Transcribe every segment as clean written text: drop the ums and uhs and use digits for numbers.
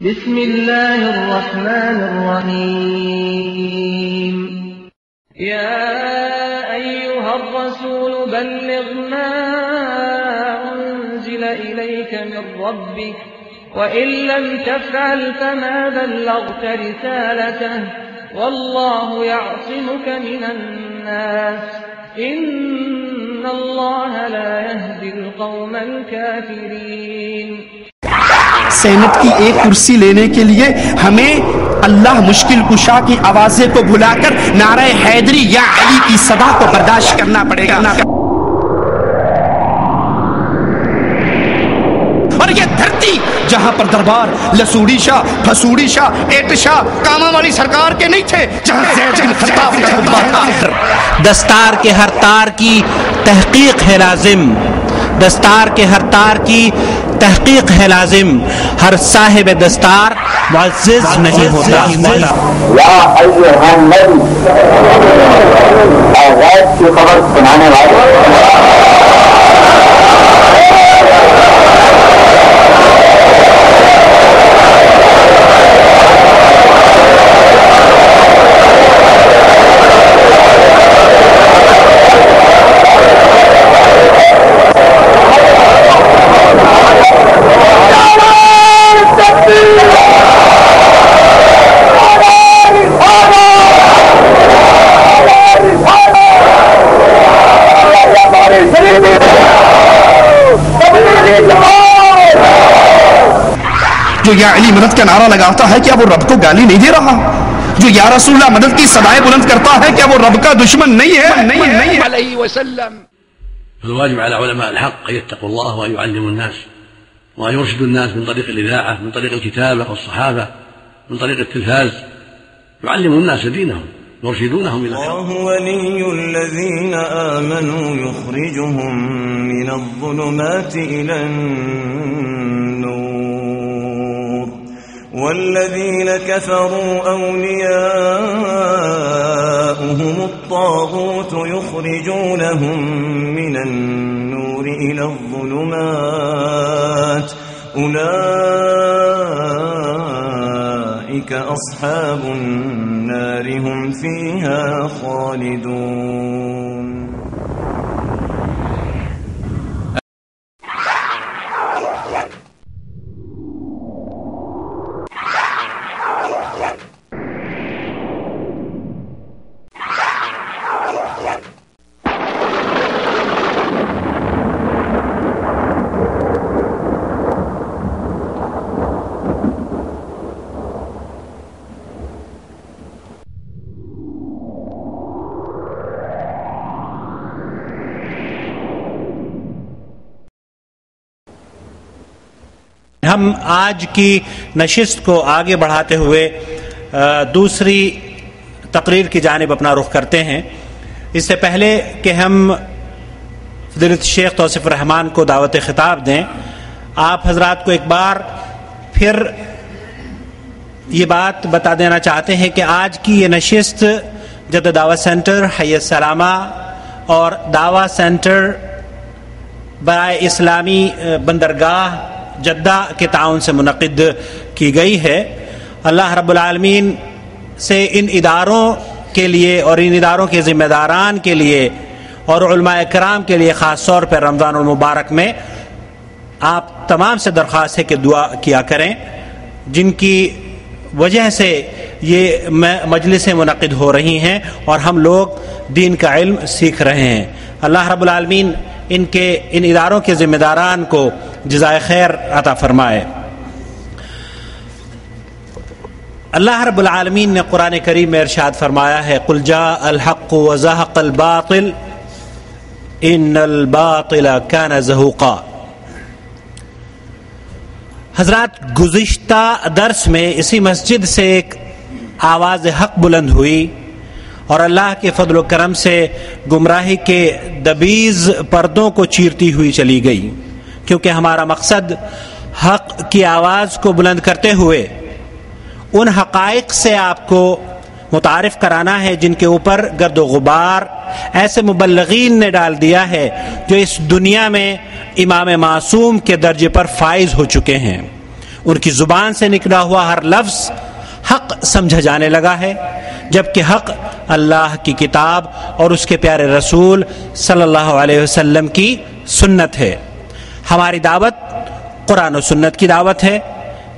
بسم الله الرحمن الرحيم يا أيها الرسول بلغ ما أنزل إليك من ربك وإن لم تفعل فما بلغت رسالته والله يعصمك من الناس إن الله لا يهدي القوم الكافرين. سینٹ کی ایک کرسی لینے کے لیے ہمیں اللہ مشکل کشا کی آوازیں کو بھلا کر نعرہ حیدری یا علی کی صدا کو برداشت کرنا پڑے گا. اور یہ دھرتی جہاں پر دربار لسوڑی شاہ، پھسوڑی شاہ، ایٹ شاہ، کاما والی سرکار کے نہیں تھے، جہاں زید بن خطاب کا خطبہ تھا. دستار کے ہر تار کی تحقیق ہے لازم، دستار کے ہر تار کی تحقیق ہے لازم، ہر صاحب دستار معزز نہیں ہوتا. یا ایھا النبی، اے غیب کی خبر سنانے والے، جو یا علی مدد کا نعرہ لگاتا ہے کیا وہ رب کو گالی نہیں دے رہا؟ جو یا رسول اللہ مدد کی صدائیں بلند کرتا ہے کیا وہ رب کا دشمن نہیں ہے؟ علیہ وسلم. الواجب على علماء الحق أن يتقوا الله وأن يعلموا الناس وأن يرشدوا الناس من طريق الإذاعة، من طريق الكتابة والصحافة، من طريق التلفاز، يعلموا الناس دينهم يرشدونهم إلى الحق. الله ولي الذين آمنوا يخرجهم من الظلمات إلى النور والذين كفروا أولياؤهم الطاغوت يخرجونهم من النور إلى الظلمات أولئك أصحاب النار هم فيها خالدون. ہم آج کی نشست کو آگے بڑھاتے ہوئے دوسری تقریر کی جانب اپنا رخ کرتے ہیں. اس سے پہلے کہ ہم فضیلت شیخ توصیف الرحمان کو دعوت خطاب دیں، آپ حضرات کو ایک بار پھر یہ بات بتا دینا چاہتے ہیں کہ آج کی یہ نشست جدہ دعوت سینٹر حی السلامہ اور دعوت سینٹر برائے اسلامی بندرگاہ جدہ کے تعاون سے منعقد کی گئی ہے. اللہ رب العالمین سے ان اداروں کے لیے اور ان اداروں کے ذمہ داران کے لیے اور علماء کرام کے لیے خاص طور پر رمضان المبارک میں آپ تمام سے درخواست ہے کہ دعا کیا کریں، جن کی وجہ سے یہ مجلسیں منعقد ہو رہی ہیں اور ہم لوگ دین کا علم سیکھ رہے ہیں. اللہ رب العالمین ان اداروں کے ذمہ داران کو جزائے خیر عطا فرمائے. اللہ رب العالمین نے قرآن کریم میں ارشاد فرمایا ہے قل جاء الحق وزهق الباطل ان الباطل كان زهوقا. حضرات گزشتہ درس میں اسی مسجد سے ایک آواز حق بلند ہوئی اور اللہ کے فضل و کرم سے گمراہی کے دبیز پردوں کو چیرتی ہوئی چلی گئی، کیونکہ ہمارا مقصد حق کی آواز کو بلند کرتے ہوئے ان حقائق سے آپ کو متعارف کرانا ہے جن کے اوپر گرد و غبار ایسے مبلغین نے ڈال دیا ہے جو اس دنیا میں امام معصوم کے درجے پر فائز ہو چکے ہیں. ان کی زبان سے نکلا ہوا ہر لفظ حق سمجھا جانے لگا ہے، جبکہ حق اللہ کی کتاب اور اس کے پیارے رسول صلی اللہ علیہ وسلم کی سنت ہے۔ ہماری دعوت قرآن و سنت کی دعوت ہے۔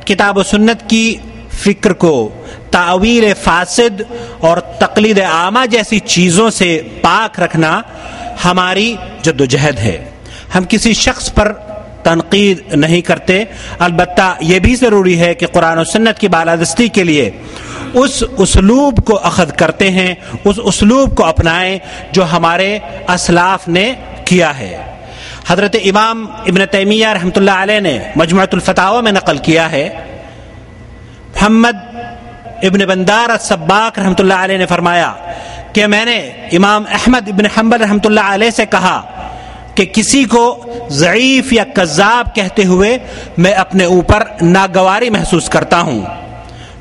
کتاب و سنت کی فکر کو تعویل فاسد اور تقلید عامہ جیسی چیزوں سے پاک رکھنا ہماری جد و جہد ہے۔ ہم کسی شخص پر تنقید نہیں کرتے، البتہ یہ بھی ضروری ہے کہ قرآن و سنت کی بالادستی کے لیے اس اسلوب کو اخذ کرتے ہیں، اس اسلوب کو اپنائیں جو ہمارے اسلاف نے کیا ہے۔ حضرت امام ابن تیمیہ رحمۃ اللہ علیہ نے مجموعۃ الفتاوی میں نقل کیا ہے، محمد ابن بندار السباق رحمۃ اللہ علیہ نے فرمایا کہ میں نے امام احمد ابن حنبل رحمۃ اللہ علیہ سے کہا کہ کسی کو ضعیف یا کذاب کہتے ہوئے میں اپنے اوپر ناگواری محسوس کرتا ہوں،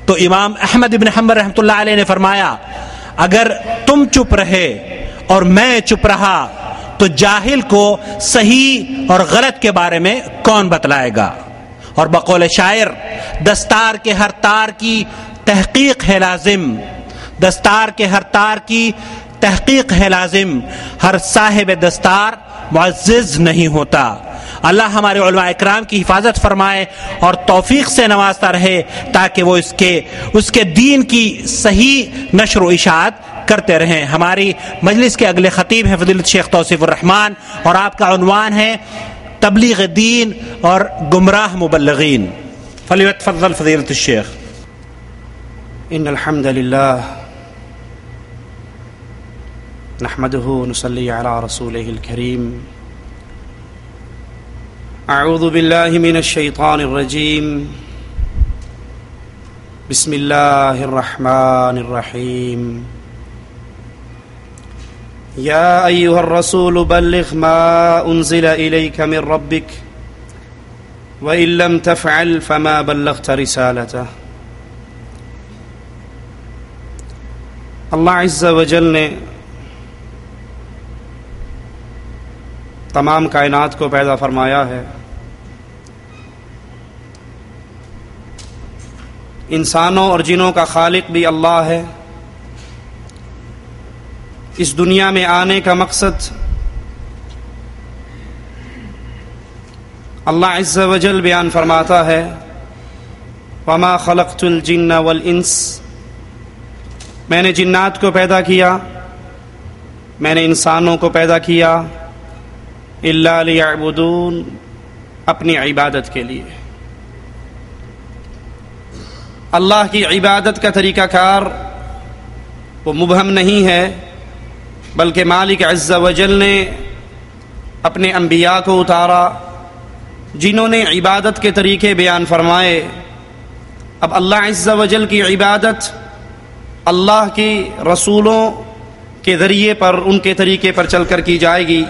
تو امام احمد ابن حنبل رحمۃ اللہ علیہ نے فرمایا اگر تم چپ رہے اور میں چپ رہا تو جاہل کو صحیح اور غلط کے بارے میں کون بتلائے گا؟ اور بقول شاعر، دستار کے ہر تار کی تحقیق ہے لازم، دستار کے ہر تار کی تحقیق ہے لازم، ہر صاحب دستار معزز نہیں ہوتا۔ اللہ ہمارے علماء اکرام کی حفاظت فرمائے اور توفیق سے نوازتا رہے تاکہ وہ اس کے دین کی صحیح نشر و اشاعت کرتے رہیں۔ ہماری مجلس کے اگلے خطیب ہیں فضیلت شیخ توصیف الرحمان، اور آپ کا عنوان ہے تبلیغ دین اور گمراہ مبلغین۔ فلیتفضل فضیلت الشیخ۔ ان الحمد للہ نحمده ونصلي على رسوله الكريم۔ اعوذ باللہ من الشیطان الرجیم، بسم اللہ الرحمن الرحیم۔ یا ایہا الرسول بلغ ما انزل الیک من ربک وإن لم تفعل فما بلغت رسالته۔ اللہ عز و جل نے تمام کائنات کو پیدا فرمایا ہے، انسانوں اور جنوں کا خالق بھی اللہ ہے۔ اس دنیا میں آنے کا مقصد اللہ عز و جل بیان فرماتا ہے، وما خلقت الجن والانس، میں نے جنات کو پیدا کیا، میں نے انسانوں کو پیدا کیا، الا لیعبدون، اپنی عبادت کے لیے۔ اللہ کی عبادت کا طریقہ کار وہ مبہم نہیں ہے، بلکہ مالک عز و جل نے اپنے انبیاء کو اتارا جنہوں نے عبادت کے طریقے بیان فرمائے۔ اب اللہ عز و جل کی عبادت اللہ کی رسولوں کے ذریعے پر، ان کے طریقے پر چل کر کی جائے گی۔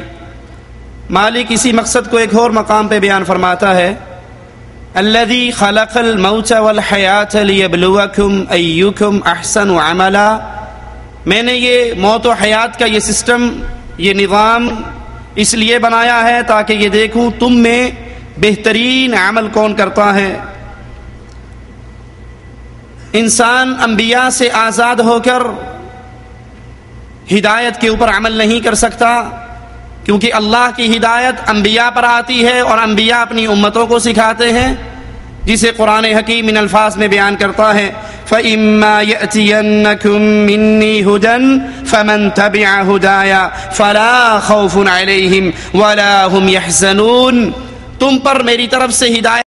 مالک اسی مقصد کو ایک اور مقام پہ بیان فرماتا ہے، الذی خلق الموت والحیات لیبلوکم ایکم احسن عملا، میں نے یہ موت و حیات کا یہ سسٹم، یہ نظام اس لیے بنایا ہے تاکہ یہ دیکھوں تم میں بہترین عمل کون کرتا ہے۔ انسان انبیاء سے آزاد ہو کر ہدایت کے اوپر عمل نہیں کر سکتا، کیونکہ اللہ کی ہدایت انبیاء پر آتی ہے اور انبیاء اپنی امتوں کو سکھاتے ہیں، جسے قرآن حکیم ان الفاظ میں بیان کرتا ہے، فَإِمَّا يَأْتِيَنَّكُم مِّنِّي هُدًى فَمَن تَبِعَ هُدَايَ فَلَا خَوْفٌ عَلَيْهِمْ وَلَا هُمْ يَحْزَنُونَ، تم پر میری طرف سے ہدایت